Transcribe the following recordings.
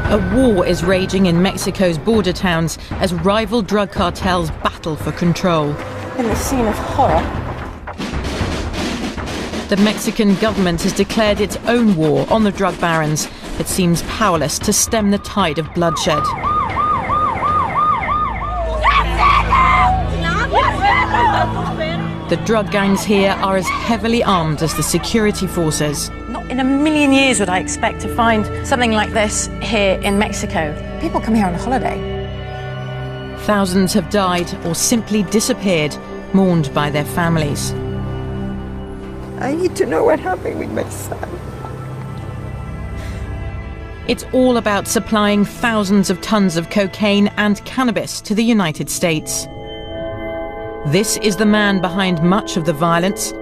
A war is raging in Mexico's border towns as rival drug cartels battle for control. In the scene of horror. The Mexican government has declared its own war on the drug barons, but seems powerless to stem the tide of bloodshed. The drug gangs here are as heavily armed as the security forces. Not in a million years would I expect to find something like this here in Mexico. People come here on a holiday. Thousands have died or simply disappeared, mourned by their families. I need to know what happened with my son. It's all about supplying thousands of tons of cocaine and cannabis to the United States. This is the man behind much of the violence.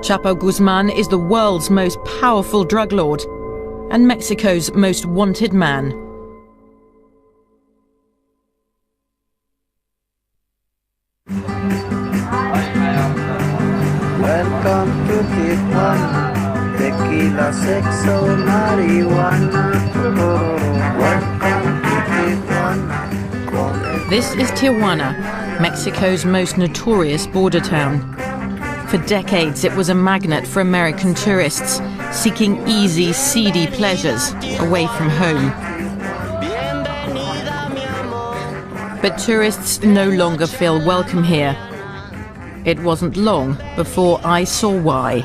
Chapo Guzman is the world's most powerful drug lord and Mexico's most wanted man. Welcome to Tijuana, tequila, sexo, marijuana. Welcome to Tijuana. This is Tijuana, Mexico's most notorious border town. For decades, it was a magnet for American tourists seeking easy, seedy pleasures away from home. But tourists no longer feel welcome here. It wasn't long before I saw why.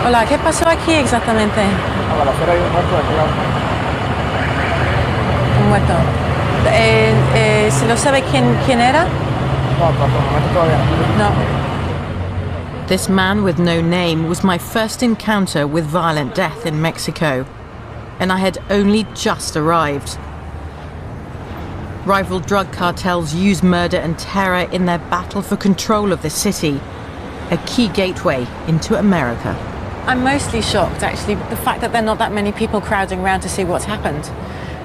Hola, ¿qué pasó aquí exactamente? A la balacera hay un muerto aquí abajo. Un muerto. ¿Se lo sabe quién era? No, por el momento todavía no. No. This man with no name was my first encounter with violent death in Mexico, and I had only just arrived. Rival drug cartels use murder and terror in their battle for control of the city, a key gateway into America. I'm mostly shocked, actually, the fact that there are not that many people crowding around to see what's happened.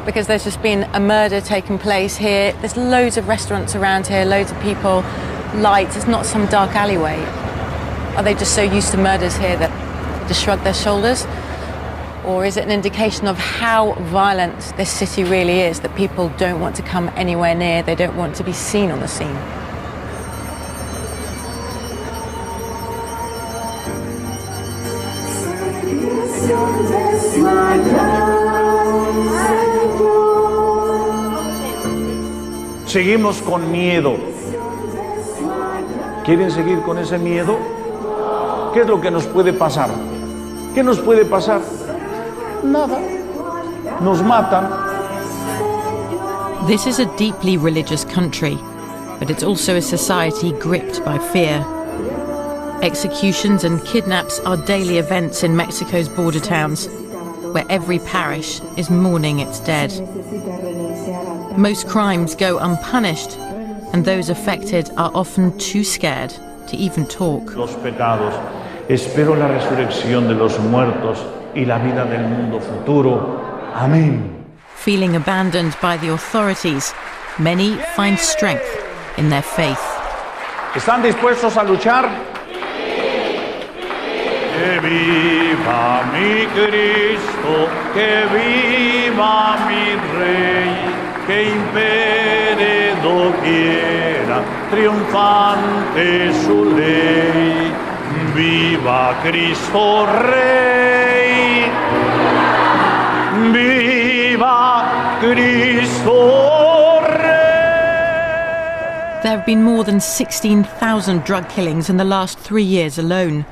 Because there's just been a murder taking place here. There's loads of restaurants around here, loads of people, lights. It's not some dark alleyway. Are they just so used to murders here that they just shrug their shoulders? Or is it an indication of how violent this city really is, that people don't want to come anywhere near, they don't want to be seen on the scene? Seguimos con miedo. ¿Quieren seguir con ese miedo? ¿Qué es lo que nos puede pasar? ¿Qué nos puede pasar? Nada. Nos matan. This is a deeply religious country, but it's also a society gripped by fear. Executions and kidnaps are daily events in Mexico's border towns, where every parish is mourning its dead. Most crimes go unpunished, and those affected are often too scared to even talk. Los pecados. Espero la resurrección de los muertos y la vida del mundo futuro. Amén. Feeling abandoned by the authorities, many find strength in their faith. ¿Están dispuestos a luchar? Que viva mi Cristo, que viva mi Rey, que impere doquiera, triunfante su ley. Viva Cristo Rey, viva Cristo Rey. There have been more than 16,000 drug killings in the last 3 years alone.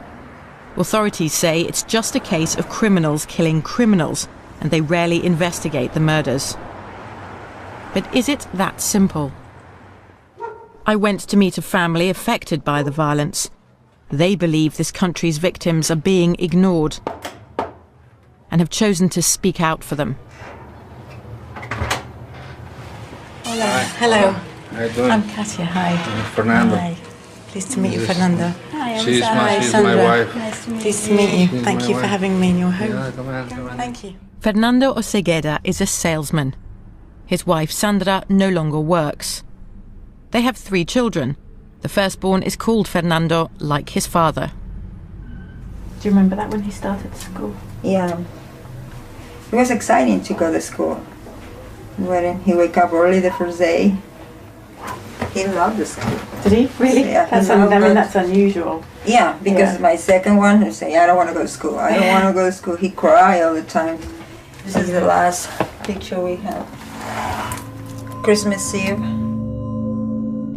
Authorities say it's just a case of criminals killing criminals, and they rarely investigate the murders. But is it that simple? I went to meet a family affected by the violence. They believe this country's victims are being ignored and have chosen to speak out for them. Hello. Hello. How you doing? I'm Katia. Hi. I'm Fernando. Hi. Pleased to meet you, Fernando. Hi, I'm She's my Sandra. wife. Nice to meet you. Pleased to meet you. She's Thank my you for wife. having me in your home. Yeah, come on. Thank you. Fernando Osegueda is a salesman. His wife Sandra no longer works. They have 3 children. The firstborn is called Fernando, like his father. Do you remember that when he started school? Yeah. It was exciting to go to school. When he wake up early the first day, he loved the school. Did he? Really? Yeah, That's unusual. Yeah, because my second one, he say, I don't want to go to school. I don't want to go to school. He cry all the time. This is the last picture we have. Christmas Eve.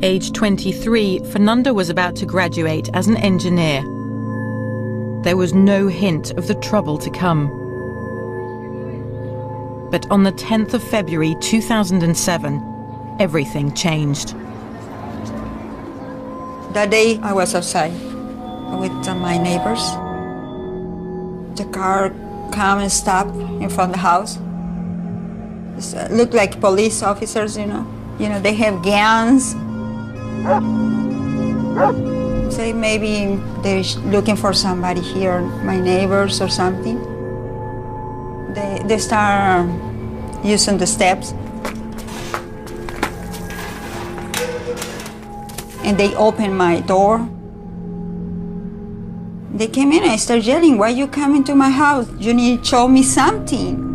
Age 23, Fernando was about to graduate as an engineer. There was no hint of the trouble to come. But on the 10th of February 2007, everything changed. That day I was outside with my neighbors. The car come and stop in front of the house. It looked like police officers, you know. You know, they have guns. Say maybe they're looking for somebody here, my neighbors or something. They start using the steps. And they opened my door. They came in and I started yelling, why you coming to my house? You need to show me something.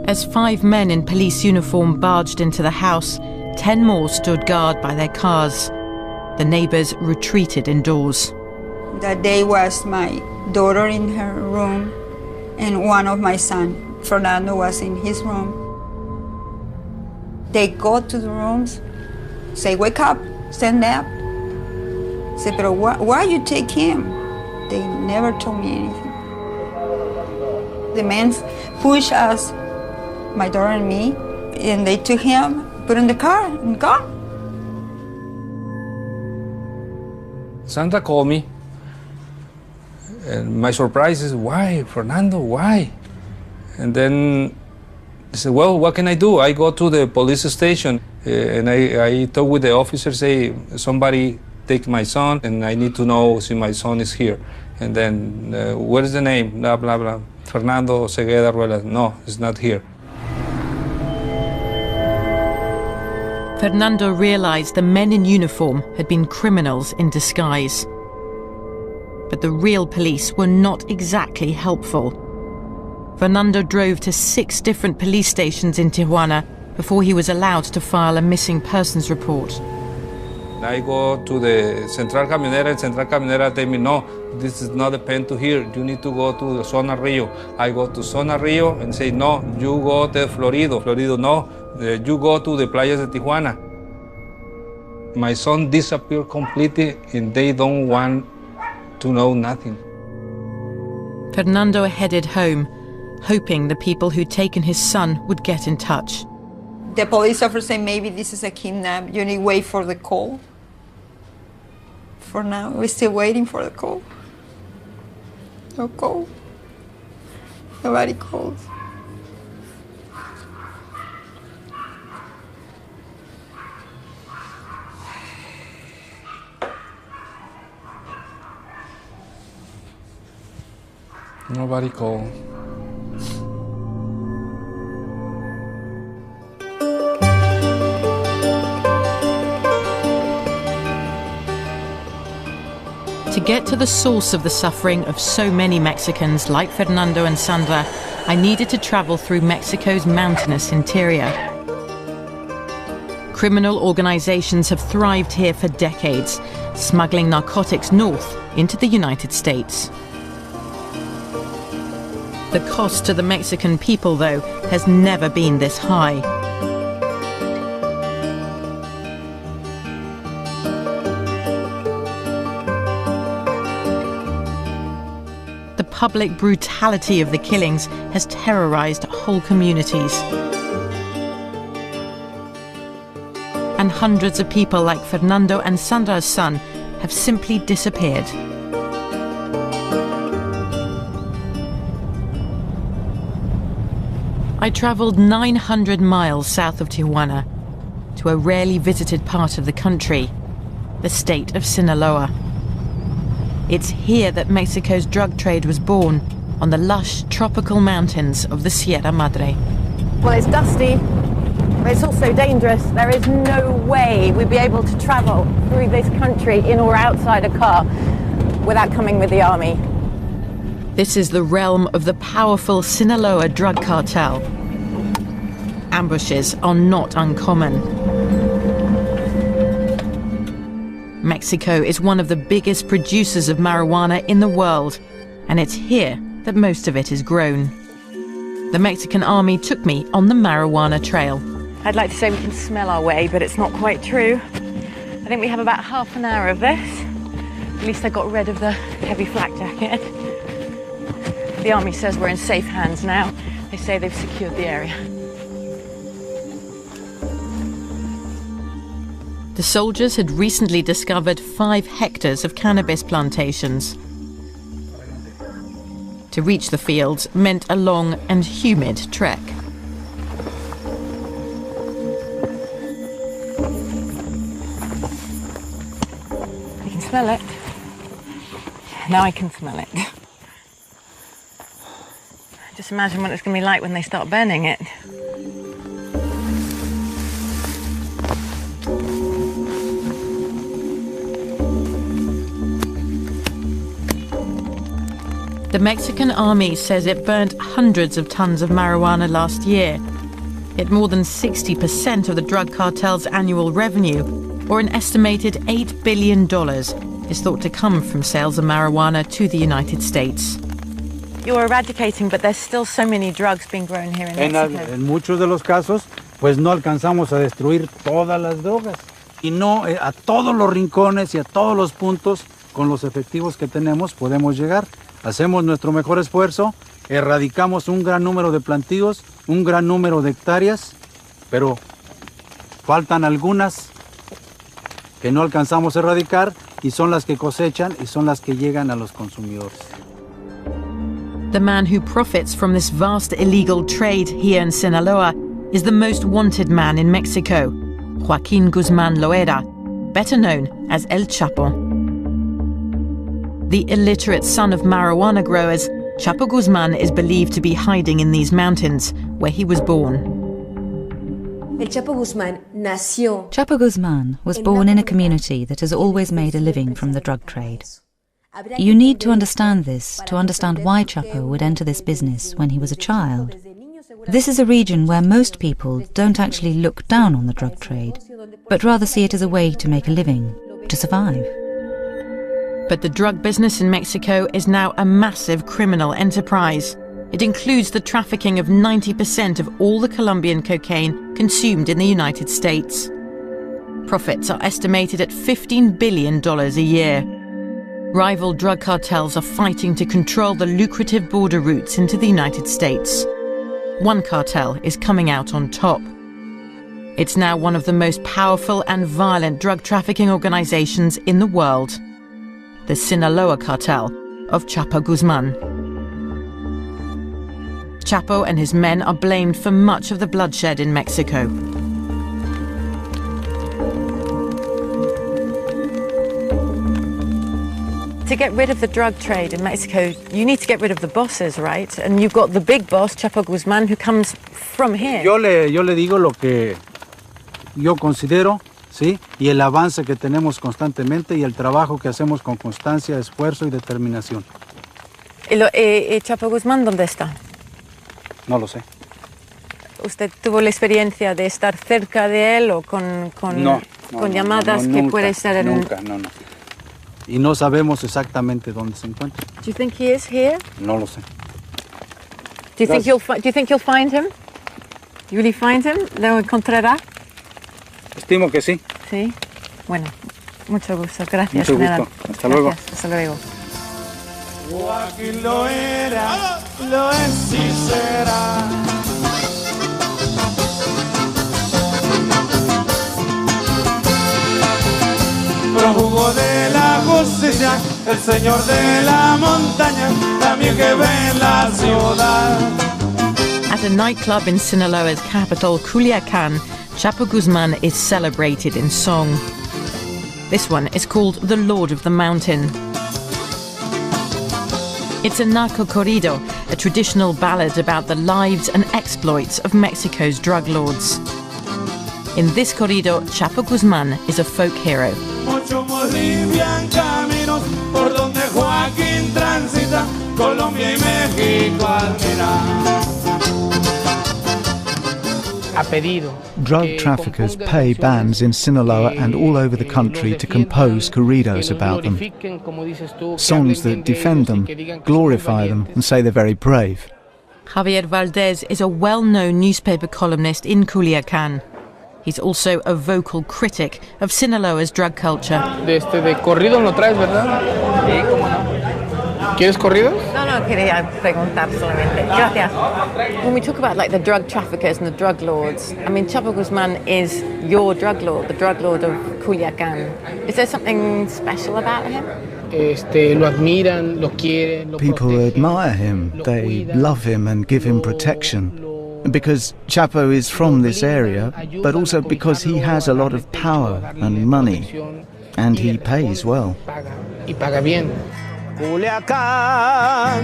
As 5 men in police uniform barged into the house, 10 more stood guard by their cars. The neighbors retreated indoors. That day was my daughter in her room and one of my son, Fernando, was in his room. They go to the rooms, say, wake up, stand up. Say, but why you take him? They never told me anything. The men pushed us, my daughter and me, and they took him, put in the car, and gone. Sandra called me, and my surprise is, why, Fernando, why? And then I said, well, what can I do? I go to the police station, and I talk with the officer, say, somebody take my son, and I need to know if my son is here. And then, what is the name? Blah, blah, blah. Fernando Cegueda Ruelas. No, it's not here. Fernando realized the men in uniform had been criminals in disguise. But the real police were not exactly helpful. Fernando drove to 6 different police stations in Tijuana before he was allowed to file a missing persons report. I go to the Central Camionera, and Central Camionera tell me, no, this is not a pen to here. You need to go to the Zona Rio. I go to Zona Rio and say, no, you go to Florido. Florido, no, you go to the playas de Tijuana. My son disappeared completely, and they don't want to know nothing. Fernando headed home, hoping the people who'd taken his son would get in touch. The police officer said, maybe this is a kidnap. You need to wait for the call. For now, we're still waiting for the call. No call. Nobody calls. Nobody called. To get to the source of the suffering of so many Mexicans like Fernando and Sandra, I needed to travel through Mexico's mountainous interior. Criminal organizations have thrived here for decades, smuggling narcotics north into the United States. The cost to the Mexican people, though, has never been this high. The public brutality of the killings has terrorized whole communities. And hundreds of people like Fernando and Sandra's son have simply disappeared. I traveled 900 miles south of Tijuana to a rarely visited part of the country, the state of Sinaloa. It's here that Mexico's drug trade was born, on the lush tropical mountains of the Sierra Madre. Well, it's dusty. But it's also dangerous. There is no way we'd be able to travel through this country in or outside a car without coming with the army. This is the realm of the powerful Sinaloa drug cartel. Ambushes are not uncommon. Mexico is one of the biggest producers of marijuana in the world, and it's here that most of it is grown. The Mexican army took me on the marijuana trail. I'd like to say we can smell our way, but it's not quite true. I think we have about half an hour of this. At least I got rid of the heavy flak jacket. The army says we're in safe hands now. They say they've secured the area. The soldiers had recently discovered 5 hectares of cannabis plantations. To reach the fields meant a long and humid trek. You can smell it. Now I can smell it. Just imagine what it's going to be like when they start burning it. The Mexican army says it burnt hundreds of tons of marijuana last year. Yet more than 60% of the drug cartel's annual revenue, or an estimated $8 billion, is thought to come from sales of marijuana to the United States. You're eradicating, but there's still so many drugs being grown here in Mexico. En muchos de los casos, pues no alcanzamos a destruir todas las drogas. Y no a todos los rincones y a todos los puntos, con los efectivos que tenemos, podemos llegar. Hacemos nuestro mejor esfuerzo, erradicamos un gran número de plantíos, un gran número de hectáreas, pero faltan algunas que no alcanzamos a erradicar y son las que cosechan y son las que llegan a los consumidores. The man who profits from this vast illegal trade here in Sinaloa is the most wanted man in Mexico, Joaquin Guzman Loera, better known as El Chapo. The illiterate son of marijuana growers, Chapo Guzman is believed to be hiding in these mountains, where he was born. Chapo Guzman was born in a community that has always made a living from the drug trade. You need to understand this to understand why Chapo would enter this business when he was a child. This is a region where most people don't actually look down on the drug trade, but rather see it as a way to make a living, to survive. But the drug business in Mexico is now a massive criminal enterprise. It includes the trafficking of 90% of all the Colombian cocaine consumed in the United States. Profits are estimated at $15 billion a year. Rival drug cartels are fighting to control the lucrative border routes into the United States. One cartel is coming out on top. It's now one of the most powerful and violent drug trafficking organizations in the world. The Sinaloa cartel of Chapo Guzman. Chapo and his men are blamed for much of the bloodshed in Mexico. To get rid of the drug trade in Mexico, you need to get rid of the bosses, right? And you've got the big boss, Chapo Guzman, who comes from here. Yo le digo lo que yo considero, ¿sí? Y el avance que tenemos constantemente y el trabajo que hacemos con constancia, esfuerzo y determinación. ¿Y Chapo Guzman dónde está? No lo sé. ¿Usted tuvo la experiencia de estar cerca de él o con llamadas que puede ser en... Nunca. Y no sabemos exactamente dónde se encuentra. Do you think he is here? No lo sé. Do you think you'll find him? You really find him? ¿Lo encontrará? Estimo que sí. Sí. Bueno, mucho gusto. Gracias. Mucho gusto. Hasta luego. Hasta luego. Joaquín lo era, lo es y será. Prófugo de la justicia, el señor de la montaña, también que ve en la ciudad. At a nightclub in Sinaloa's capital, Culiacán, Chapo Guzman is celebrated in song. This one is called The Lord of the Mountain. It's a narco corrido, a traditional ballad about the lives and exploits of Mexico's drug lords. In this corrido, Chapo Guzman is a folk hero. Muchos limpian caminos por donde Joaquín transita, Colombia y México admiran. Drug traffickers pay bands in Sinaloa and all over the country to compose corridos about them. Songs that defend them, glorify them and say they're very brave. Javier Valdez is a well-known newspaper columnist in Culiacán. He's also a vocal critic of Sinaloa's drug culture. De corrido no traes, ¿verdad? Sí, cómo no. ¿Quieres corridos? No, quería preguntar solamente. Gracias. When we talk about like the drug traffickers and the drug lords, I mean, Chapo Guzman is your drug lord, the drug lord of Culiacán. Is there something special about him? Lo admiran, lo quieren, lo People protegen, admire him, they love him and give him protection. Because Chapo is from this area, but also because he has a lot of power and money, and he pays well. Y paga bien. Culiacán,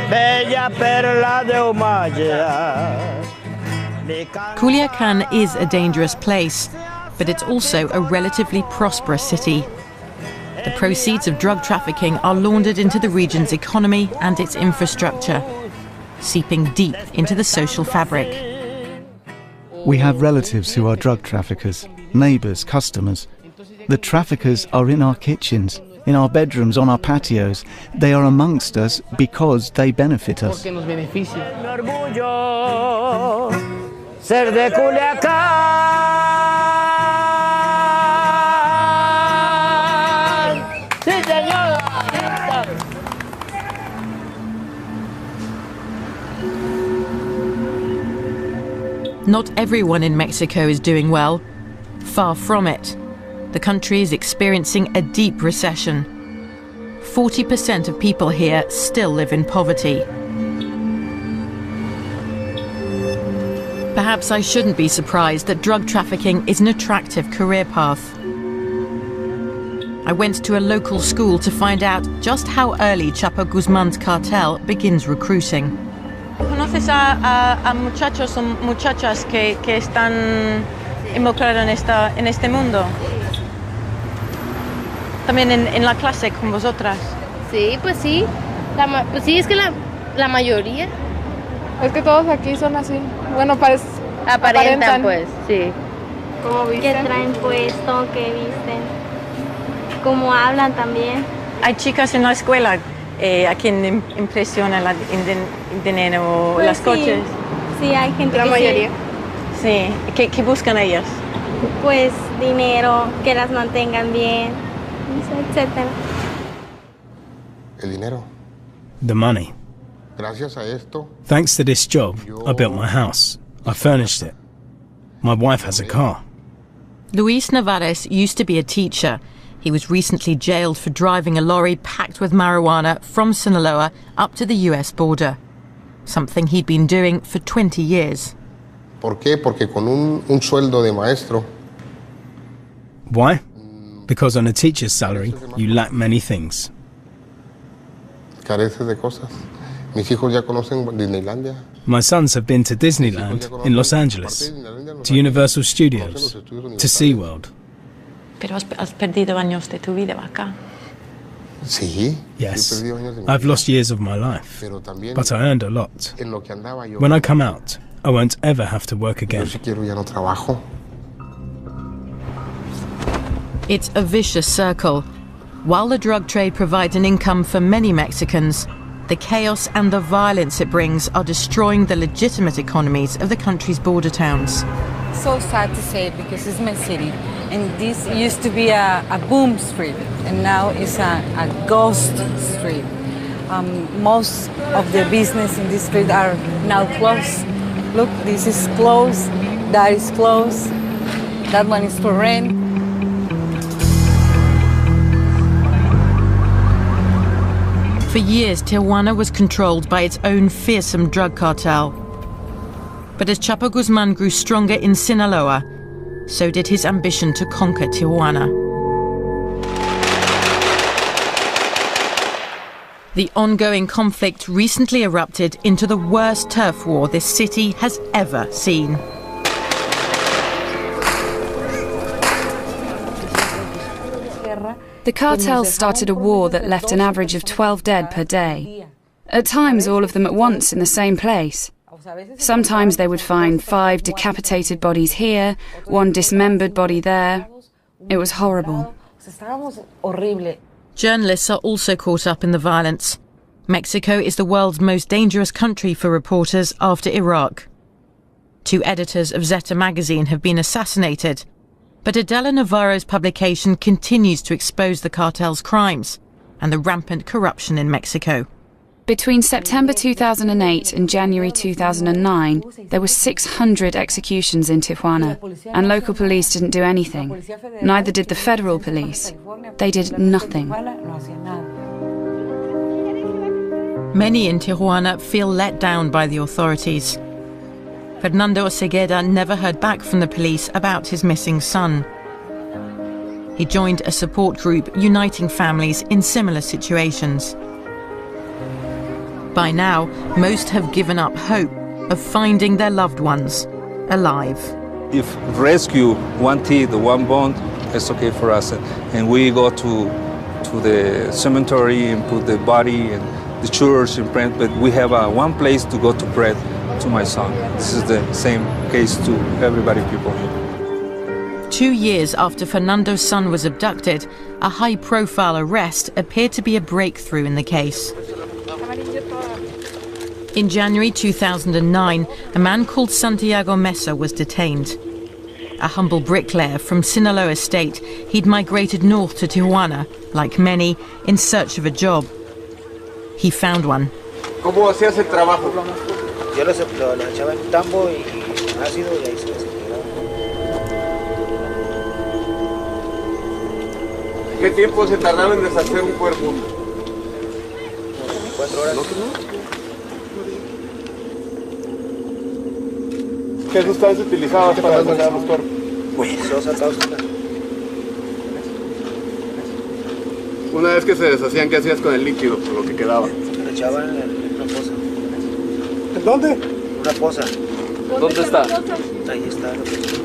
bella perla de Humaya. Culiacán is a dangerous place, but it's also a relatively prosperous city. The proceeds of drug trafficking are laundered into the region's economy and its infrastructure, seeping deep into the social fabric. We have relatives who are drug traffickers, neighbours, customers. The traffickers are in our kitchens, in our bedrooms, on our patios. They are amongst us because they benefit us. Mi orgullo ser de Culiacán. Sí, señor. Not everyone in Mexico is doing well. Far from it. The country is experiencing a deep recession. 40% of people here still live in poverty. Perhaps I shouldn't be surprised that drug trafficking is an attractive career path. I went to a local school to find out just how early Chapo Guzman's cartel begins recruiting. ¿Conoces a muchachos o muchachas que están involucrados en este mundo? También en la clase con vosotras. Sí, pues sí. Pues sí, es que la mayoría. Es que todos aquí son así. Bueno, aparentan, pues, sí. ¿Cómo visten? ¿Qué traen puesto? ¿Qué visten? ¿Cómo hablan también? Hay chicas en la escuela a quien impresiona el dinero o pues las coches. Sí, hay gente la que mayoría. Sí. ¿Qué buscan ellas? Pues dinero, que las mantengan bien, etcétera. El dinero. The money. Gracias a esto. Thanks to this job, I built my house. I furnished it. My wife has a car. Luis Navarez used to be a teacher. He was recently jailed for driving a lorry packed with marijuana from Sinaloa up to the US border, something he'd been doing for 20 years. ¿Por qué? Porque con un sueldo de maestro. Why? Because on a teacher's salary, you lack many things. Careces de cosas. Mis hijos ya conocen Disneylandia. My sons have been to Disneyland in Los Angeles, to Universal Studios, to SeaWorld. Pero has perdido años de tu vida acá. Sí. Yes, I've lost years of my life, but I earned a lot. When I come out, I won't ever have to work again. It's a vicious circle. While the drug trade provides an income for many Mexicans, the chaos and the violence it brings are destroying the legitimate economies of the country's border towns. So sad to say it because it's my city, and this used to be a boom street, and now it's a ghost street. Most of the business in this street are now closed. Look, this is closed, that is closed, that one is for rent. For years, Tijuana was controlled by its own fearsome drug cartel. But as Chapo Guzman grew stronger in Sinaloa, so did his ambition to conquer Tijuana. The ongoing conflict recently erupted into the worst turf war this city has ever seen. The cartel started a war that left an average of 12 dead per day. At times, all of them at once in the same place. Sometimes they would find 5 decapitated bodies here, 1 dismembered body there. It was horrible. Journalists are also caught up in the violence. Mexico is the world's most dangerous country for reporters after Iraq. 2 editors of Zeta magazine have been assassinated, but Adela Navarro's publication continues to expose the cartel's crimes and the rampant corruption in Mexico. Between September 2008 and January 2009, there were 600 executions in Tijuana, and local police didn't do anything. Neither did the federal police. They did nothing. Many in Tijuana feel let down by the authorities. Fernando Osegueda never heard back from the police about his missing son. He joined a support group uniting families in similar situations. By now, most have given up hope of finding their loved ones alive. If rescue 1 teeth, 1 bone, it's okay for us. And we go to the cemetery and put the body and the church and pray, but we have 1 place to go to pray to my son. This is the same case to everybody, people here. 2 years after Fernando's son was abducted, a high-profile arrest appeared to be a breakthrough in the case. In January 2009, a man called Santiago Mesa was detained. A humble bricklayer from Sinaloa State, he'd migrated north to Tijuana, like many, in search of a job. He found one. ¿Cómo hacías el trabajo? Yo lo echaba en tambo y ácido y ahí se desintegraba. ¿Qué tiempo se tardaba en deshacer un cuerpo? 4 horas. ¿Qué sustancias utilizabas para deshacer los cuerpos? Sosa cáustica. Una vez que se deshacían, ¿qué hacías con el líquido, con lo que quedaba? Lo echaban en una poza. ¿En dónde? Una poza. ¿Dónde está? Ahí está.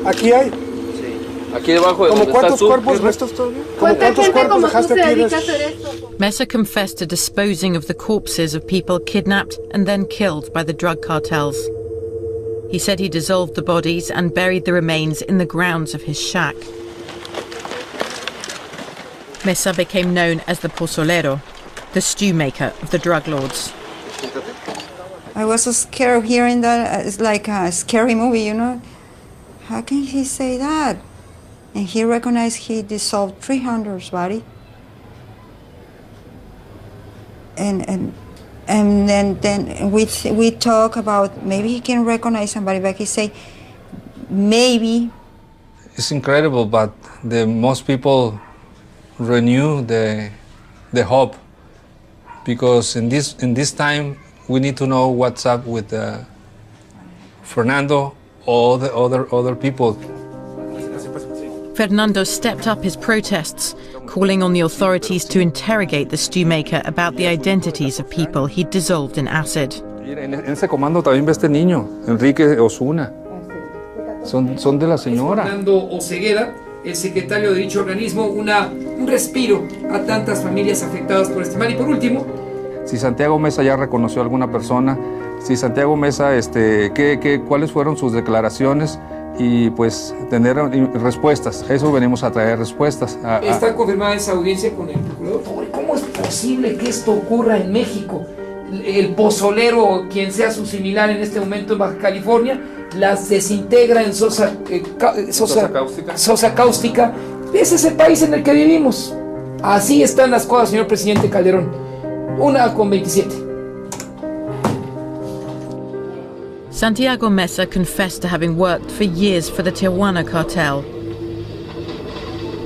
¿Aquí hay? Sí. Aquí debajo de donde estás tú. ¿Cuántos cuerpos restos todavía? ¿Cuánta gente como tú se dedica a hacer esto? Mesa confessed to disposing of the corpses of people kidnapped and then killed by the drug cartels. He said he dissolved the bodies and buried the remains in the grounds of his shack. Mesa became known as the pozolero, the stew maker of the drug lords. I was so scared of hearing that. It's like a scary movie, you know. How can he say that? And he recognized he dissolved 300's body. And then we talk about maybe he can recognize somebody, but he say maybe. It's incredible, but most people renew the hope, because in this time we need to know what's up with Fernando or the other people. Fernando stepped up his protests, calling on the authorities to interrogate the stew maker about the identities of people he'd dissolved in acid. En ese comando también ve este niño, Enrique Osuna. Son de la señora. Fernando Osegueda, el secretario de dicho organismo, un respiro a tantas familias afectadas por este mal. Y por último, si Santiago Mesa ya reconoció a alguna persona, si Santiago Mesa, cuáles fueron sus declaraciones, y pues tener respuestas. Eso venimos a traer respuestas. ¿Está confirmada esa audiencia con el procurador? ¿Cómo es posible que esto ocurra en México? El pozolero, quien sea su similar en este momento en Baja California, las desintegra en sosa cáustica. Ese es el país en el que vivimos. Así están las cosas, señor presidente Calderón. 1:27. Santiago Mesa confessed to having worked for years for the Tijuana cartel.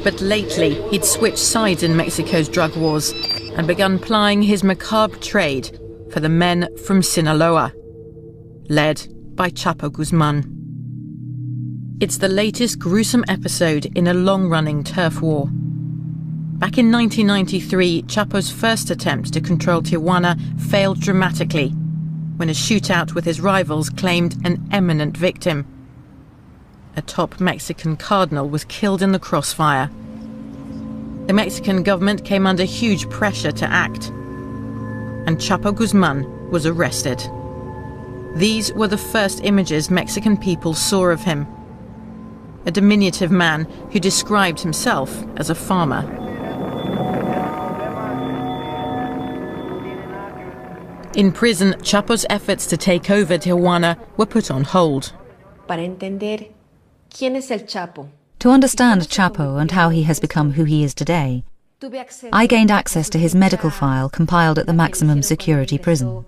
But lately, he'd switched sides in Mexico's drug wars and begun plying his macabre trade for the men from Sinaloa, led by Chapo Guzman. It's the latest gruesome episode in a long-running turf war. Back in 1993, Chapo's first attempt to control Tijuana failed dramatically when a shootout with his rivals claimed an eminent victim. A top Mexican cardinal was killed in the crossfire. The Mexican government came under huge pressure to act, and Chapo Guzman was arrested. These were the first images Mexican people saw of him. A diminutive man who described himself as a farmer. In prison, Chapo's efforts to take over Tijuana were put on hold. To understand Chapo and how he has become who he is today, I gained access to his medical file compiled at the maximum security prison.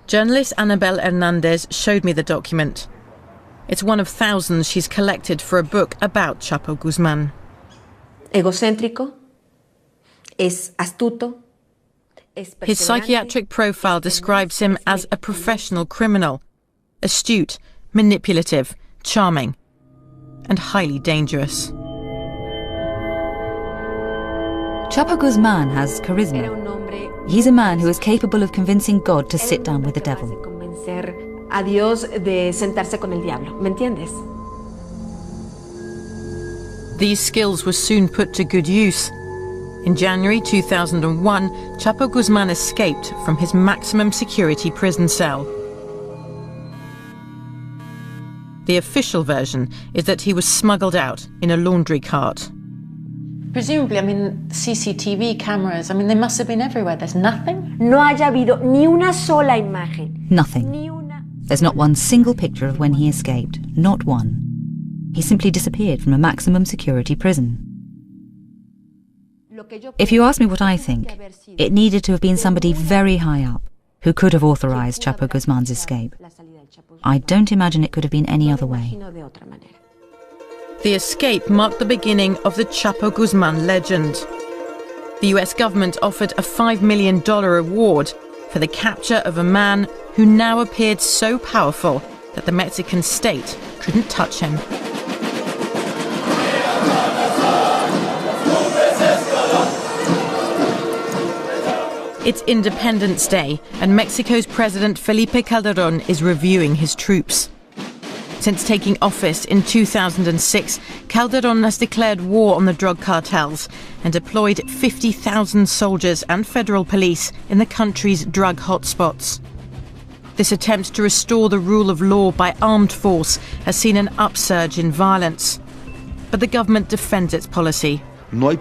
Journalist Anabel Hernandez showed me the document. It's one of thousands she's collected for a book about Chapo Guzman. Egocéntrico, es astuto. His psychiatric profile describes him as a professional criminal, astute, manipulative, charming, and highly dangerous. Chapo Guzman has charisma. He's a man who is capable of convincing God to sit down with the devil. A Dios de sentarse con el diablo, ¿me entiendes? These skills were soon put to good use. In January 2001, Chapo Guzman escaped from his maximum security prison cell. The official version is that he was smuggled out in a laundry cart. Presumably, I mean, CCTV cameras, I mean, they must have been everywhere. There's nothing? No haya habido ni una sola imagen. Nothing. There's not one single picture of when he escaped. Not one. He simply disappeared from a maximum security prison. If you ask me what I think, it needed to have been somebody very high up who could have authorized Chapo Guzman's escape. I don't imagine it could have been any other way. The escape marked the beginning of the Chapo Guzman legend. The US government offered a $5 million reward for the capture of a man who now appeared so powerful that the Mexican state couldn't touch him. It's Independence Day, and Mexico's President Felipe Calderón is reviewing his troops. Since taking office in 2006, Calderón has declared war on the drug cartels and deployed 50,000 soldiers and federal police in the country's drug hotspots. This attempt to restore the rule of law by armed force has seen an upsurge in violence. But the government defends its policy. There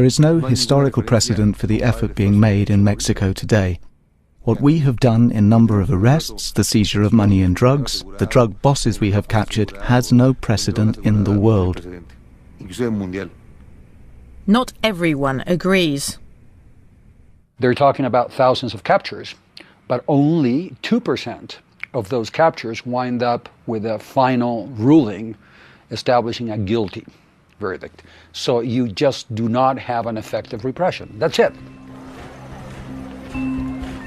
is no historical precedent for the effort being made in Mexico today. What we have done in number of arrests, the seizure of money and drugs, the drug bosses we have captured, has no precedent in the world. Not everyone agrees. They're talking about thousands of captures, but only 2% of those captures wind up with a final ruling establishing a guilty verdict. So you just do not have an effective repression. That's it.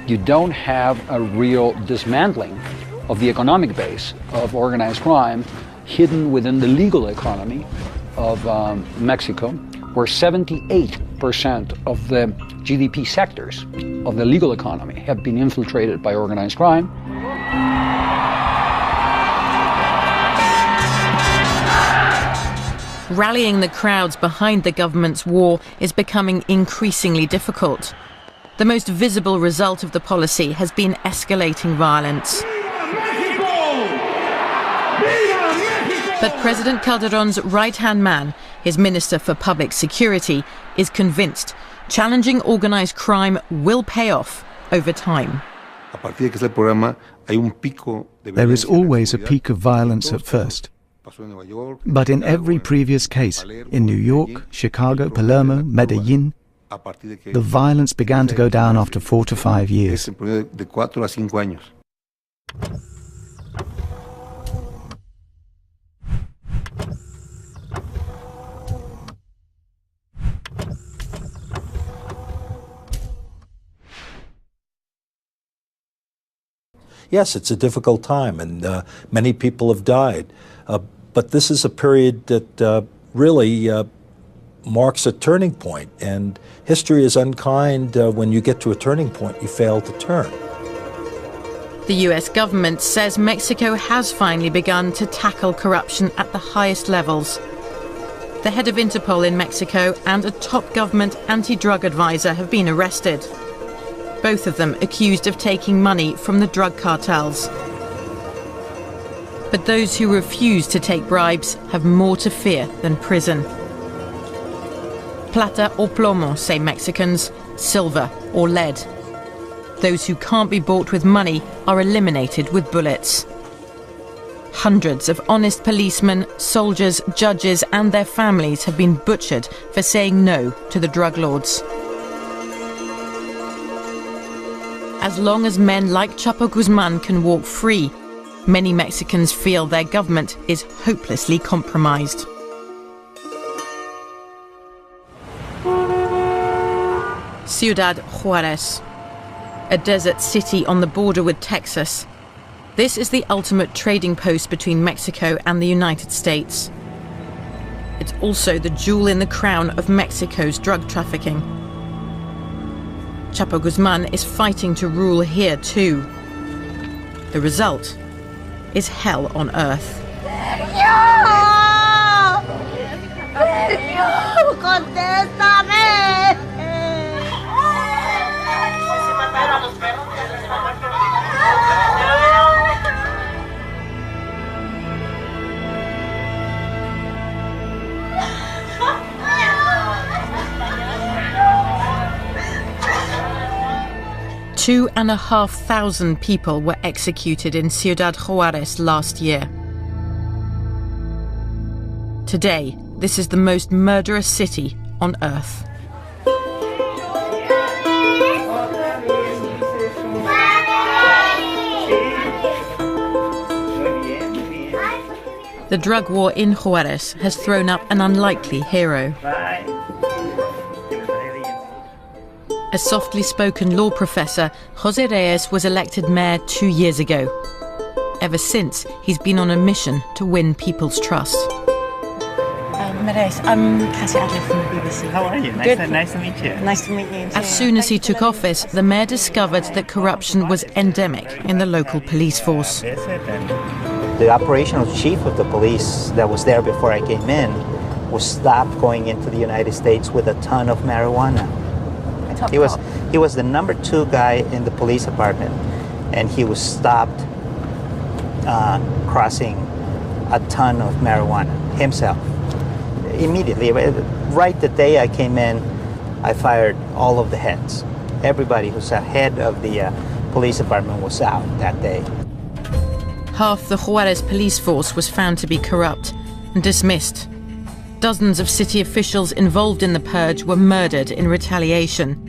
You don't have a real dismantling of the economic base of organized crime hidden within the legal economy of Mexico, where 78% of the GDP sectors of the legal economy have been infiltrated by organized crime. Rallying the crowds behind the government's war is becoming increasingly difficult. The most visible result of the policy has been escalating violence. But President Calderón's right-hand man, his Minister for Public Security, is convinced challenging organized crime will pay off over time. There is always a peak of violence at first. But in every previous case, in New York, Chicago, Palermo, Medellin, the violence began to go down after 4 to 5 years. Yes, it's a difficult time, and many people have died. But this is a period that really marks a turning point, and history is unkind. When you get to a turning point, you fail to turn. The US government says Mexico has finally begun to tackle corruption at the highest levels. The head of Interpol in Mexico and a top government anti-drug advisor have been arrested. Both of them accused of taking money from the drug cartels. But those who refuse to take bribes have more to fear than prison. Plata o plomo, say Mexicans, silver or lead. Those who can't be bought with money are eliminated with bullets. Hundreds of honest policemen, soldiers, judges and their families have been butchered for saying no to the drug lords. As long as men like Chapo Guzman can walk free, many Mexicans feel their government is hopelessly compromised. Ciudad Juárez, a desert city on the border with Texas. This is the ultimate trading post between Mexico and the United States. It's also the jewel in the crown of Mexico's drug trafficking. Chapo Guzman is fighting to rule here too. The result is hell on earth. Sergio, contéstame. 2,500 people were executed in Ciudad Juárez last year. Today, this is the most murderous city on earth. The drug war in Juárez has thrown up an unlikely hero. A softly spoken law professor, José Reyes was elected mayor 2 years ago. Ever since, he's been on a mission to win people's trust. Reyes, I'm Cassie Adler from the BBC. How are you? Nice to meet you. Nice to meet you too. As soon as he took office, the mayor discovered that corruption was endemic in the local police force. The operational chief of the police that was there before I came in was stopped going into the United States with a ton of marijuana. He was the number 2 guy in the police department, and he was stopped crossing a ton of marijuana himself. Immediately, right the day I came in, I fired all of the heads. Everybody who's a head of the police department was out that day. Half the Juárez police force was found to be corrupt and dismissed. Dozens of city officials involved in the purge were murdered in retaliation.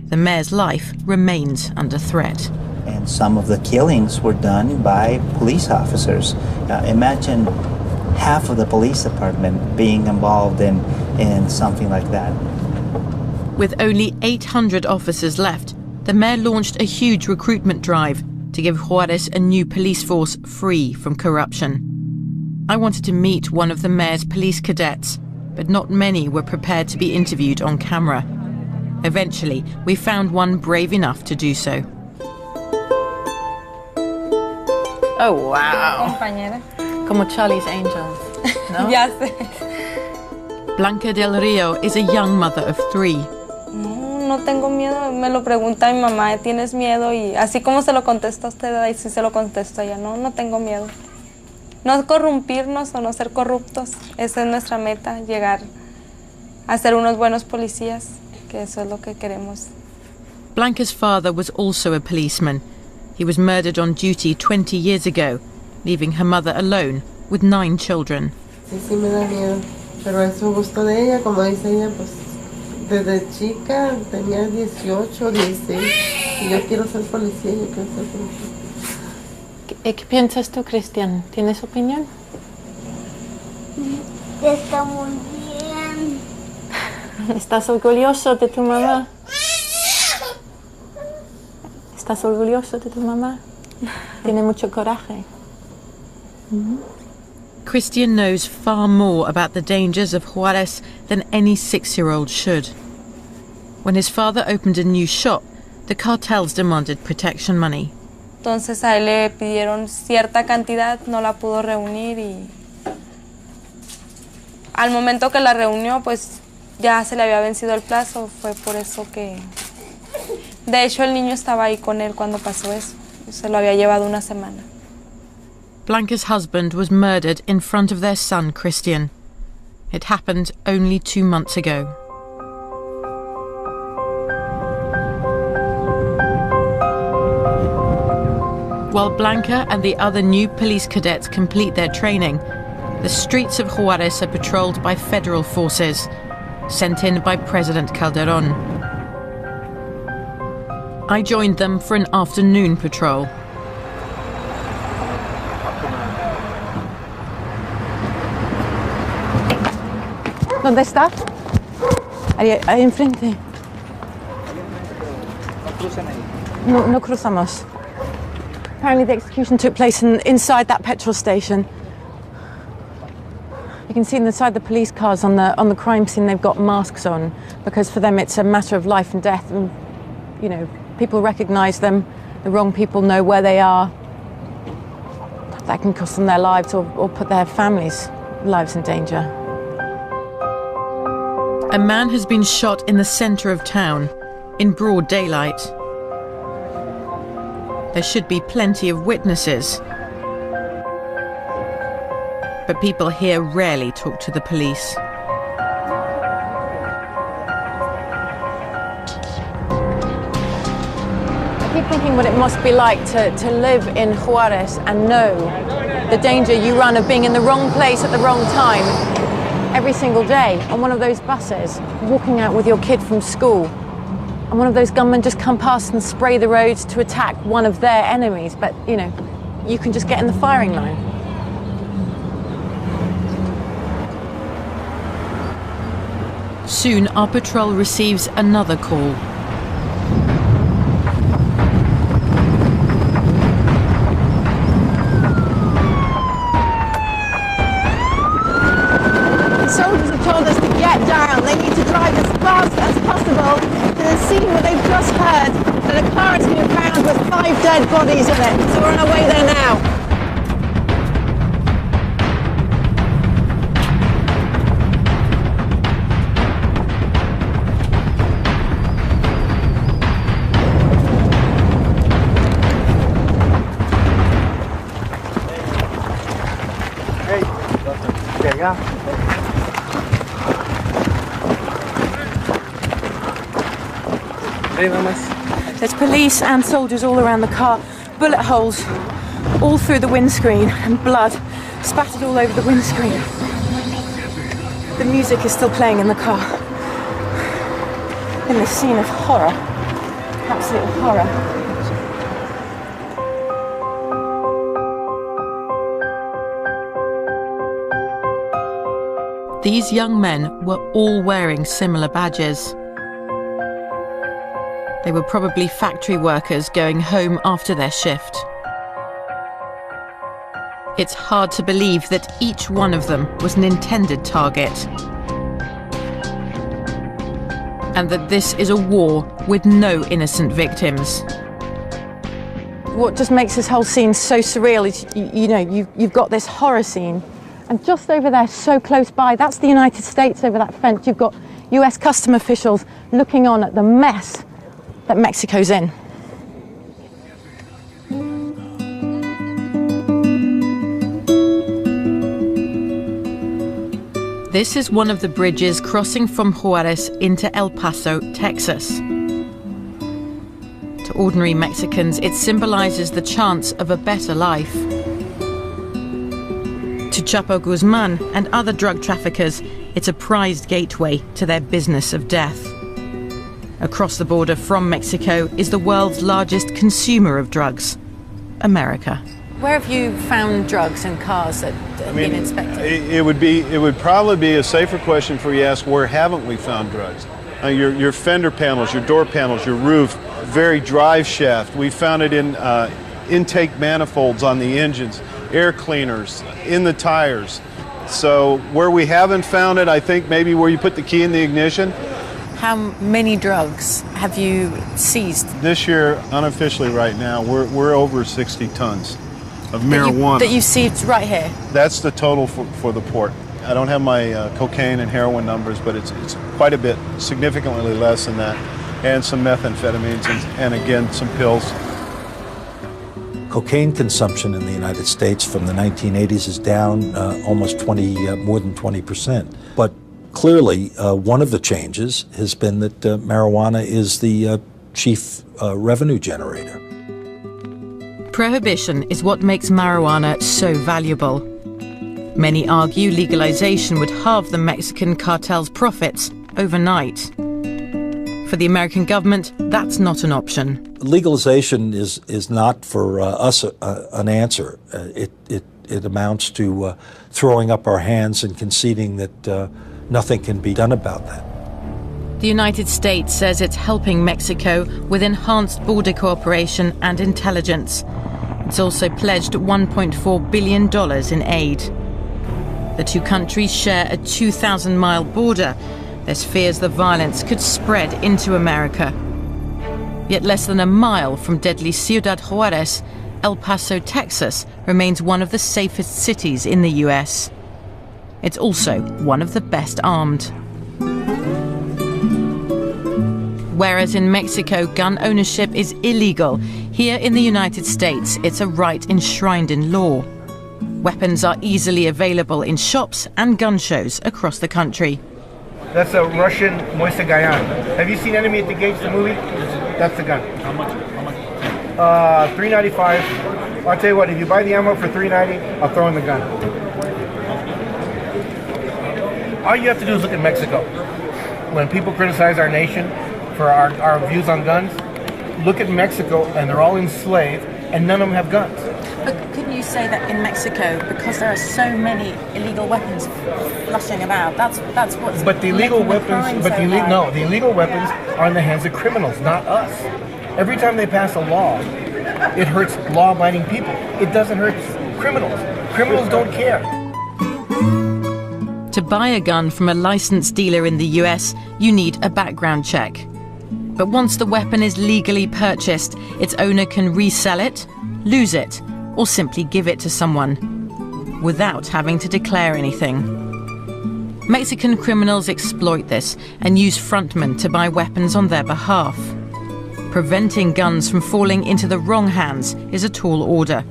The mayor's life remains under threat. And some of the killings were done by police officers. Imagine half of the police department being involved in something like that. With only 800 officers left, the mayor launched a huge recruitment drive to give Juárez a new police force free from corruption. I wanted to meet one of the mayor's police cadets, but not many were prepared to be interviewed on camera. Eventually, we found one brave enough to do so. Oh, wow. Como Charlie's Angels. No? Ya sé. Blanca del Rio is a young mother of 3. No tengo miedo, me lo pregunta mi mamá, ¿tienes miedo? Y así como se lo contesta a usted, así se lo contesto a ella, no tengo miedo. No corrompirnos o no ser corruptos, esa es nuestra meta, llegar a ser unos buenos policías, que eso es lo que queremos. Blanca's father was also a policeman. He was murdered on duty 20 years ago, leaving her mother alone with 9 children. Sí me da miedo, pero es un gusto de ella, como dice ella, pues desde chica tenía 18, 16, y yo quiero ser policía, yo quiero ser policía. ¿Qué piensas tú, Cristian? ¿Tienes opinión? Está muy bien. ¿Estás orgulloso de tu mamá? ¿Estás orgulloso de tu mamá? Tiene mucho coraje. Christian knows far more about the dangers of Juárez than any 6-year-old should. When his father opened a new shop, the cartels demanded protection money. Entonces a él le pidieron cierta cantidad, no la pudo reunir y al momento que la reunió, pues ya se le había vencido el plazo. Fue por eso que... De hecho, el niño estaba ahí con él cuando pasó eso. Se lo había llevado una semana. Blanca's husband was murdered in front of their son, Christian. It happened only 2 months ago. While Blanca and the other new police cadets complete their training, the streets of Juarez are patrolled by federal forces, sent in by President Calderón. I joined them for an afternoon patrol. ¿Dónde está? Ahí enfrente. No cruzamos. Apparently the execution took place inside that petrol station. You can see inside the police cars on the crime scene they've got masks on because for them it's a matter of life and death, and you know, people recognise them, the wrong people know where they are. That can cost them their lives or put their families' lives in danger. A man has been shot in the centre of town, in broad daylight. There should be plenty of witnesses. But people here rarely talk to the police. I keep thinking what it must be like to live in Juarez and know the danger you run of being in the wrong place at the wrong time every single day on one of those buses, walking out with your kid from school, and one of those gunmen just come past and spray the roads to attack one of their enemies, but you know, you can just get in the firing line. Soon our patrol receives another call. The soldiers have told us to get down. They need to drive as fast as possible to the scene where they've just heard that a car has been found with 5 dead bodies in it. So we're on our way there now. There's police and soldiers all around the car, bullet holes all through the windscreen and blood spattered all over the windscreen. The music is still playing in the car. In this scene of horror, absolute horror. These young men were all wearing similar badges. They were probably factory workers going home after their shift. It's hard to believe that each one of them was an intended target, and that this is a war with no innocent victims. What just makes this whole scene so surreal is, you know, you've got this horror scene, and just over there, so close by, that's the United States over that fence. You've got US custom officials looking on at the mess that Mexico's in. This is one of the bridges crossing from Juarez into El Paso, Texas. To ordinary Mexicans, it symbolizes the chance of a better life. To Chapo Guzman and other drug traffickers, it's a prized gateway to their business of death. Across the border from Mexico is the world's largest consumer of drugs, America. Where have you found drugs in cars that have been inspected? It would probably be a safer question for you to ask, where haven't we found drugs? Your fender panels, your door panels, your roof, very drive shaft. We found it in intake manifolds on the engines, air cleaners, in the tires. So where we haven't found it, I think maybe where you put the key in the ignition. How many drugs have you seized? This year, unofficially right now, we're over 60 tons of marijuana. That you seized right here? That's the total for the port. I don't have my cocaine and heroin numbers, but it's quite a bit, significantly less than that, and some methamphetamines and again, some pills. Cocaine consumption in the United States from the 1980s is down almost more than 20%. But clearly, one of the changes has been that marijuana is the chief revenue generator. Prohibition is what makes marijuana so valuable. Many argue legalization would halve the Mexican cartel's profits overnight. For the American government, that's not an option. Legalization is not for us an answer. It amounts to throwing up our hands and conceding that nothing can be done about that. The United States says it's helping Mexico with enhanced border cooperation and intelligence. It's also pledged $1.4 billion in aid. The two countries share a 2,000-mile border. There's fears the violence could spread into America. Yet less than a mile from deadly Ciudad Juarez, El Paso, Texas, remains one of the safest cities in the US. It's also one of the best armed. Whereas in Mexico, gun ownership is illegal, here in the United States, it's a right enshrined in law. Weapons are easily available in shops and gun shows across the country. That's a Russian Moise Gayan. Have you seen Enemy at the Gates, the movie? That's the gun. How much? $3.95. I'll tell you what, if you buy the ammo for $3.90, I'll throw in the gun. All you have to do is look at Mexico. When people criticize our nation for our views on guns, look at Mexico and they're all enslaved and none of them have guns. But couldn't you say that in Mexico, because there are so many illegal weapons flushing about, that's what's But the illegal weapons, the illegal weapons are in the hands of criminals, not us. Every time they pass a law, it hurts law-abiding people. It doesn't hurt criminals. Criminals don't care. To buy a gun from a licensed dealer in the US, you need a background check. But once the weapon is legally purchased, its owner can resell it, lose it, or simply give it to someone, without having to declare anything. Mexican criminals exploit this and use frontmen to buy weapons on their behalf. Preventing guns from falling into the wrong hands is a tall order.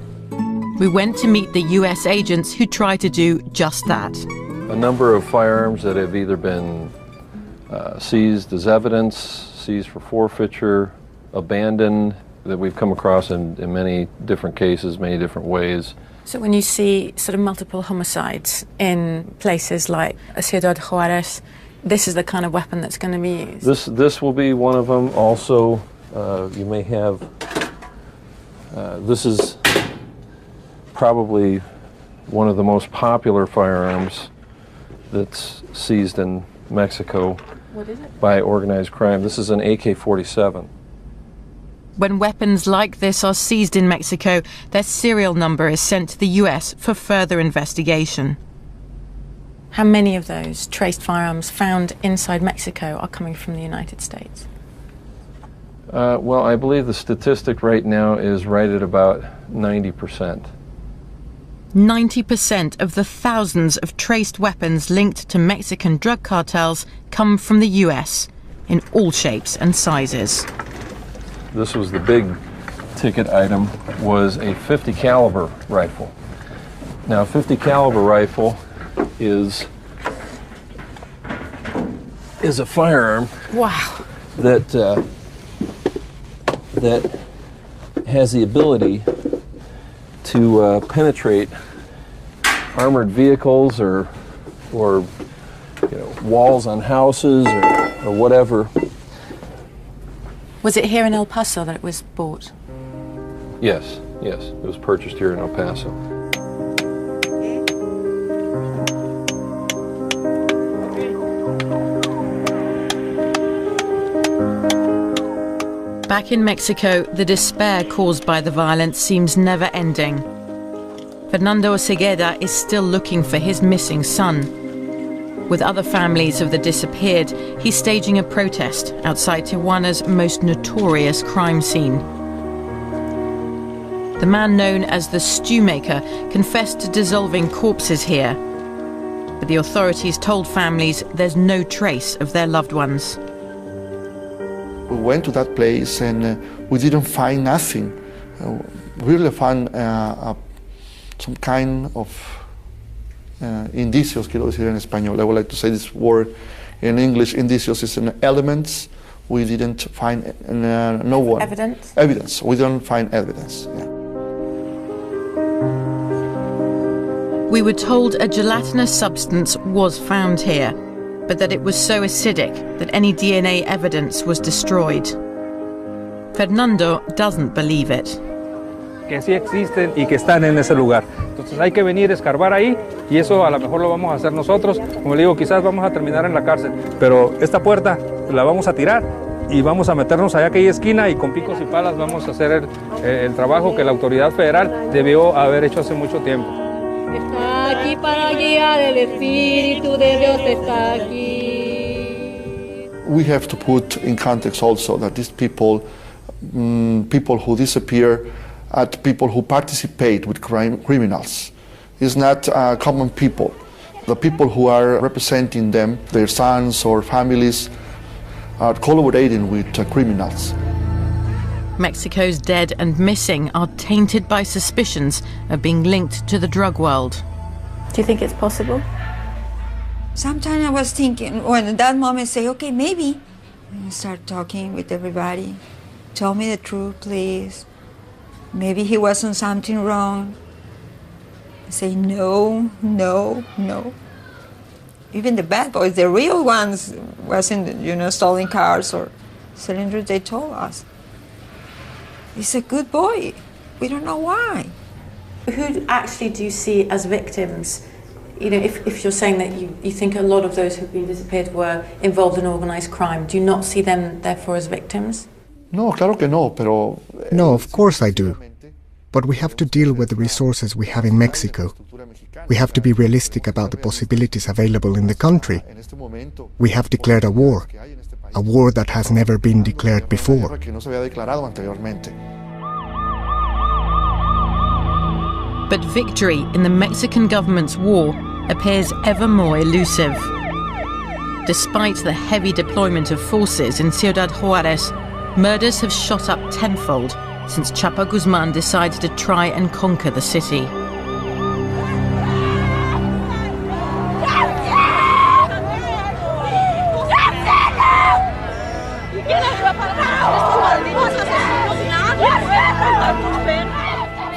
We went to meet the US agents who try to do just that. A number of firearms that have either been seized as evidence, seized for forfeiture, abandoned, that we've come across in many different cases, many different ways. So when you see sort of multiple homicides in places like Ciudad Juarez, this is the kind of weapon that's going to be used? This will be one of them. Also, you may have, this is probably one of the most popular firearms that's seized in Mexico. What is it? By organized crime. This is an AK-47. When weapons like this are seized in Mexico, their serial number is sent to the US for further investigation. How many of those traced firearms found inside Mexico are coming from the United States? Well, I believe the statistic right now is right at about 90%. 90% of the thousands of traced weapons linked to Mexican drug cartels come from the US, in all shapes and sizes. This was the big ticket item, was a 50 caliber rifle. Now, a 50 caliber rifle is a firearm. Wow. That has the ability to penetrate armored vehicles or walls on houses or whatever. Was it here in El Paso that it was bought? Yes, it was purchased here in El Paso. Back in Mexico, the despair caused by the violence seems never ending. Fernando Cegueda is still looking for his missing son. With other families of the disappeared, he's staging a protest outside Tijuana's most notorious crime scene. The man known as the stew maker confessed to dissolving corpses here, but the authorities told families there's no trace of their loved ones. We went to that place and we didn't find nothing. We really found some kind of indicios, quiero decir en español. I would like to say this word in English. Indicios is an elements. We didn't find no one. Evidence? Evidence. We don't find evidence. Yeah. We were told a gelatinous substance was found here, but that it was so acidic that any DNA evidence was destroyed. Fernando doesn't believe it. Que sí existen y que están en ese lugar. Entonces hay que venir a escarbar ahí y eso a lo mejor lo vamos a hacer nosotros. Como le digo, quizás vamos a terminar en la cárcel, pero esta puerta la vamos a tirar y vamos a meternos allá que hay esquina y con picos y palas vamos a hacer el trabajo que la autoridad federal debió haber hecho hace mucho tiempo. Está aquí para guiar el Espíritu de Dios está aquí. We have to put in context also that these people who disappear are people who participate with criminals. It's not common people. The people who are representing them, their sons or families, are collaborating with criminals. Mexico's dead and missing are tainted by suspicions of being linked to the drug world. Do you think it's possible? Sometimes I was thinking, when at that moment, say, okay, maybe. And I start talking with everybody. Tell me the truth, please. Maybe he wasn't something wrong. I say, no, no, no. Even the bad boys, the real ones, wasn't, stealing cars or selling drugs, they told us. He's a good boy. We don't know why. Who actually do you see as victims? If you're saying that you think a lot of those who've been disappeared were involved in organized crime, do you not see them therefore as victims? No, claro que no, pero... No, of course I do. But we have to deal with the resources we have in Mexico. We have to be realistic about the possibilities available in the country. We have declared a war that has never been declared before. But victory in the Mexican government's war appears ever more elusive. Despite the heavy deployment of forces in Ciudad Juárez, murders have shot up tenfold since Chapo Guzman decided to try and conquer the city.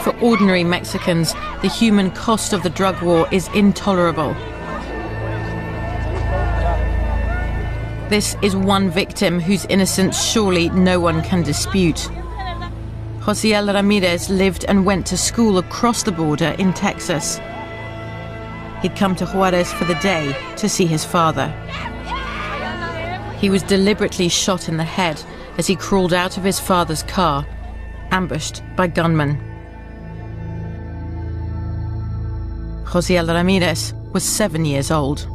For ordinary Mexicans, the human cost of the drug war is intolerable. This is one victim whose innocence surely no one can dispute. Josiel Ramirez lived and went to school across the border in Texas. He'd come to Juarez for the day to see his father. He was deliberately shot in the head as he crawled out of his father's car, ambushed by gunmen. Josiel Ramirez was 7 years old.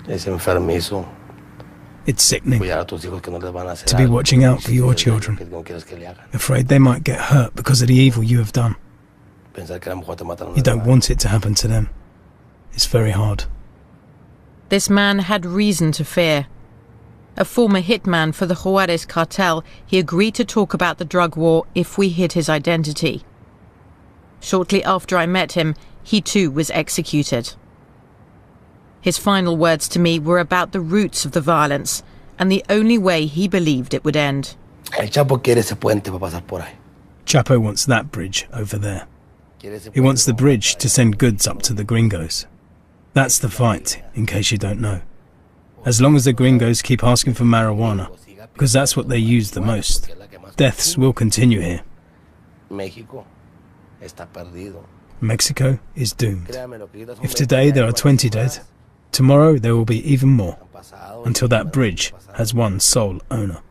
It's sickening to be watching out for your children, afraid they might get hurt because of the evil you have done. You don't want it to happen to them. It's very hard. This man had reason to fear. A former hitman for the Juárez cartel, he agreed to talk about the drug war if we hid his identity. Shortly after I met him, he too was executed. His final words to me were about the roots of the violence and the only way he believed it would end. Chapo wants that bridge over there. He wants the bridge to send goods up to the gringos. That's the fight, in case you don't know. As long as the gringos keep asking for marijuana, because that's what they use the most, deaths will continue here. Mexico is doomed. If today there are 20 dead, tomorrow there will be even more, until that bridge has one sole owner.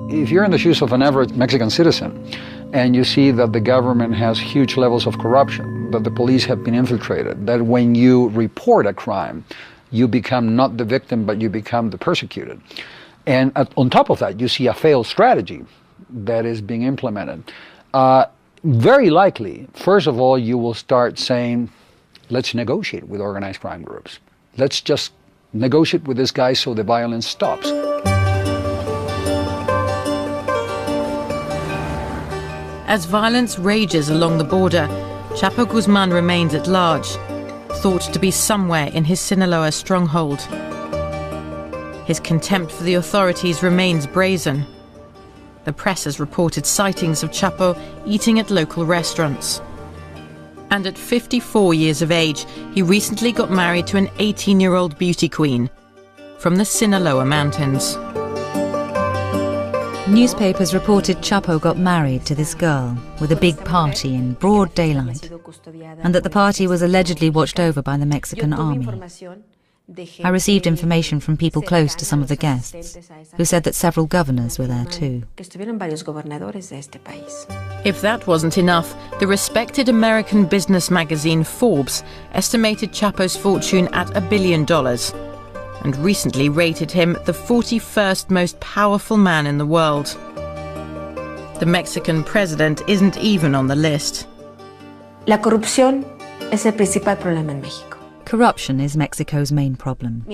If you're in the shoes of an average Mexican citizen and you see that the government has huge levels of corruption, that the police have been infiltrated, that when you report a crime, you become not the victim, but you become the persecuted. And on top of that, you see a failed strategy that is being implemented. Very likely, first of all, you will start saying, let's negotiate with organized crime groups. Let's just negotiate with this guy so the violence stops. As violence rages along the border, Chapo Guzman remains at large, thought to be somewhere in his Sinaloa stronghold. His contempt for the authorities remains brazen. The press has reported sightings of Chapo eating at local restaurants. And at 54 years of age, he recently got married to an 18-year-old beauty queen from the Sinaloa mountains. Newspapers reported Chapo got married to this girl with a big party in broad daylight, and that the party was allegedly watched over by the Mexican army. I received information from people close to some of the guests, who said that several governors were there too. If that wasn't enough, the respected American business magazine Forbes estimated Chapo's fortune at $1 billion, and recently rated him the 41st most powerful man in the world. The Mexican president isn't even on the list. La corrupción es el principal problema en México. Corruption is Mexico's main problem.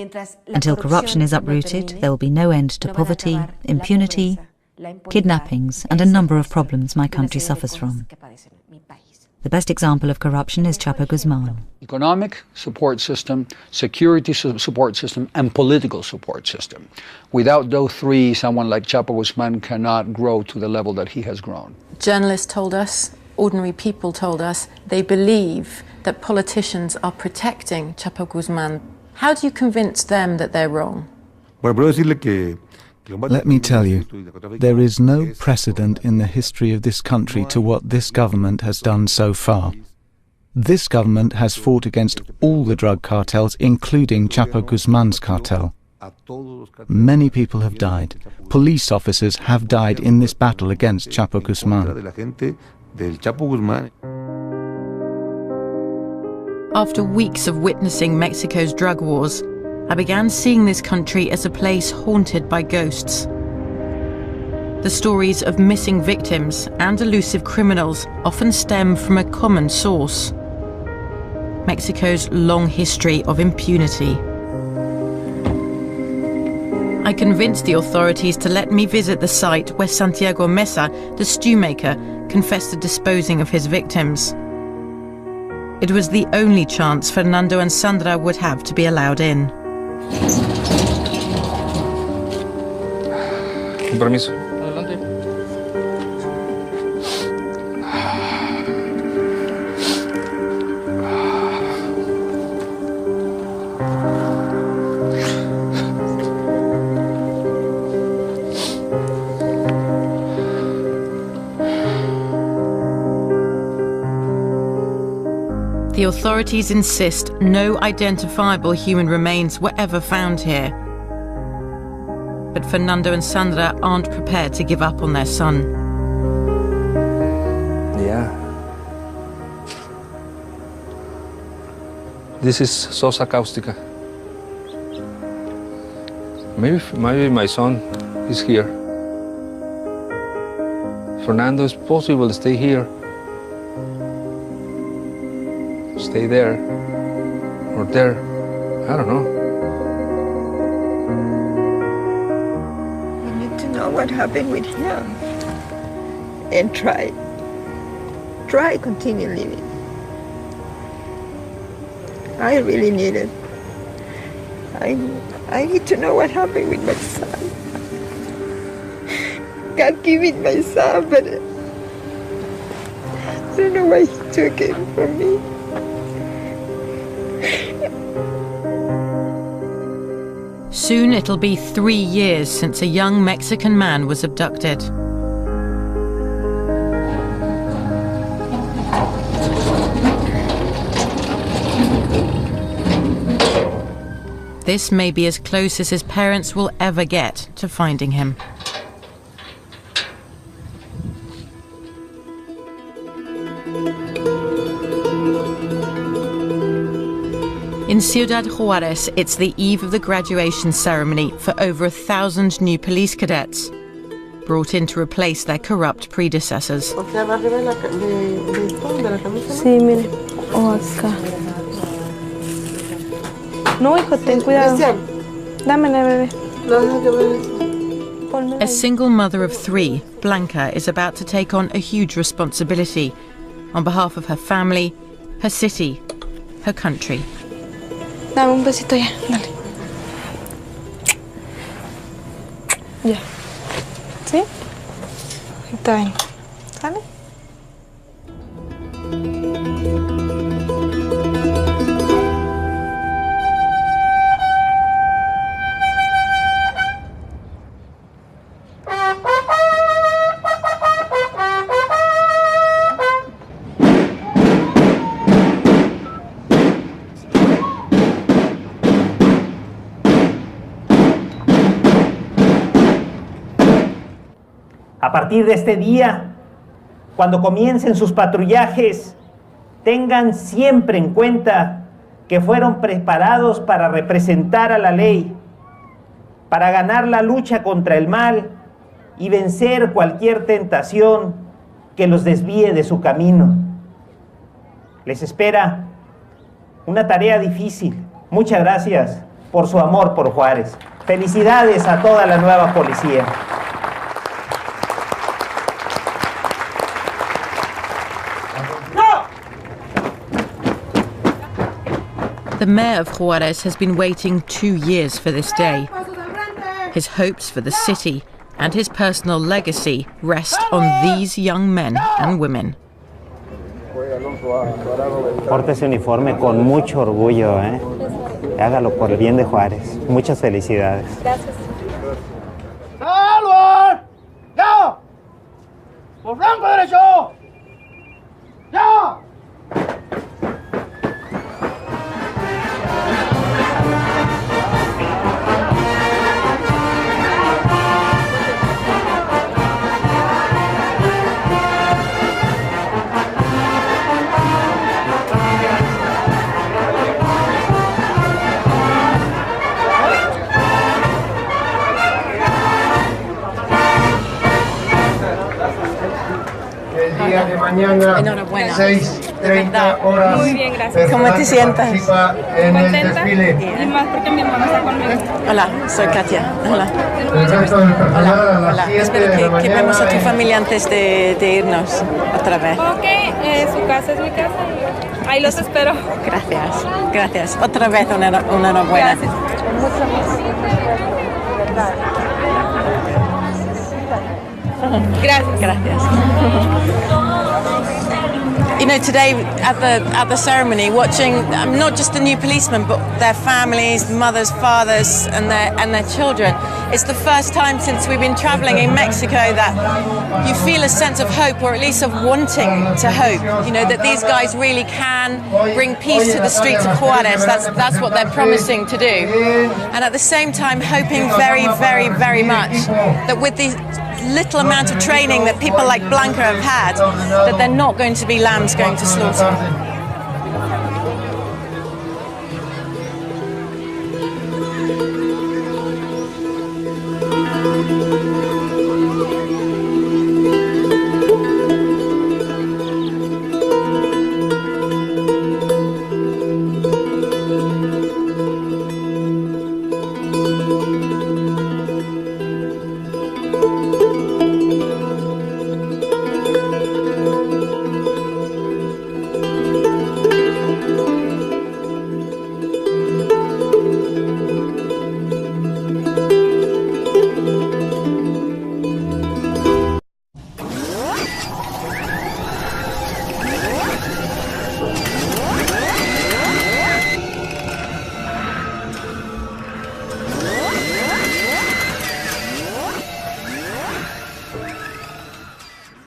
Until corruption is uprooted, there will be no end to poverty, impunity, kidnappings, and a number of problems my country suffers from. The best example of corruption is Chapo Guzman. Economic support system, security support system, and political support system. Without those three, someone like Chapo Guzman cannot grow to the level that he has grown. Journalists told us, ordinary people told us, they believe that politicians are protecting Chapo Guzman. How do you convince them that they're wrong? Let me tell you, there is no precedent in the history of this country to what this government has done so far. This government has fought against all the drug cartels, including Chapo Guzman's cartel. Many people have died. Police officers have died in this battle against Chapo Guzman. After weeks of witnessing Mexico's drug wars, I began seeing this country as a place haunted by ghosts. The stories of missing victims and elusive criminals often stem from a common source: Mexico's long history of impunity. I convinced the authorities to let me visit the site where Santiago Mesa, the stew maker, confessed to disposing of his victims. It was the only chance Fernando and Sandra would have to be allowed in. Con permiso. Adelante. The authorities insist no identifiable human remains were ever found here. But Fernando and Sandra aren't prepared to give up on their son. Yeah. This is Sosa Caustica. Maybe my son is here. Fernando, it's possible to stay here. Stay there, or there, I don't know. We need to know what happened with him and try continue living. I really need it. I need to know what happened with my son. God gave me my son, but I don't know why he took it from me. Soon it'll be 3 years since a young Mexican man was abducted. This may be as close as his parents will ever get to finding him. In Ciudad Juárez, it's the eve of the graduation ceremony for over 1,000 new police cadets, brought in to replace their corrupt predecessors. Sí, mire. O acá. No, hijo, ten cuidado. Dámela, bebé. A single mother of 3, Blanca is about to take on a huge responsibility on behalf of her family, her city, her country. Dame un besito ya, dale. Ya. ¿Sí? Está bien. ¿Sale? A partir de este día, cuando comiencen sus patrullajes, tengan siempre en cuenta que fueron preparados para representar a la ley, para ganar la lucha contra el mal y vencer cualquier tentación que los desvíe de su camino. Les espera una tarea difícil. Muchas gracias por su amor por Juárez. Felicidades a toda la nueva policía. The mayor of Juárez has been waiting 2 years for this day. His hopes for the city and his personal legacy rest on these young men and women. Porte ese uniforme con mucho orgullo, ¿eh? Hágalo por el bien de Juárez. Muchas felicidades. Gracias. ¡Salud! ¡Ya! ¡Por flanco derecho! ¡Ya! Día de mañana, Enhorabuena. 6:30 horas. Muy bien, gracias. ¿Cómo te sientas? Participa en el desfile. Y más porque mi mamá está conmigo. Hola, soy Katia. Hola. El resto del personal a las Hola. 7 Espero de la que mañana. vemos a tu familia antes de irnos otra vez. Ok, su casa es mi casa. Ahí los espero. Gracias, gracias. Otra vez una enhorabuena. Gracias. Gracias. Gracias. You know, today at the ceremony, watching not just the new policemen, but their families, mothers, fathers, and their children. It's the first time since we've been traveling in Mexico that you feel a sense of hope, or at least of wanting to hope. You know, that these guys really can bring peace to the streets of Juárez. That's what they're promising to do. And at the same time, hoping very, very, very much that with the little amount of training that people like Blanca have had, that they're not going to be lambs going to slaughter.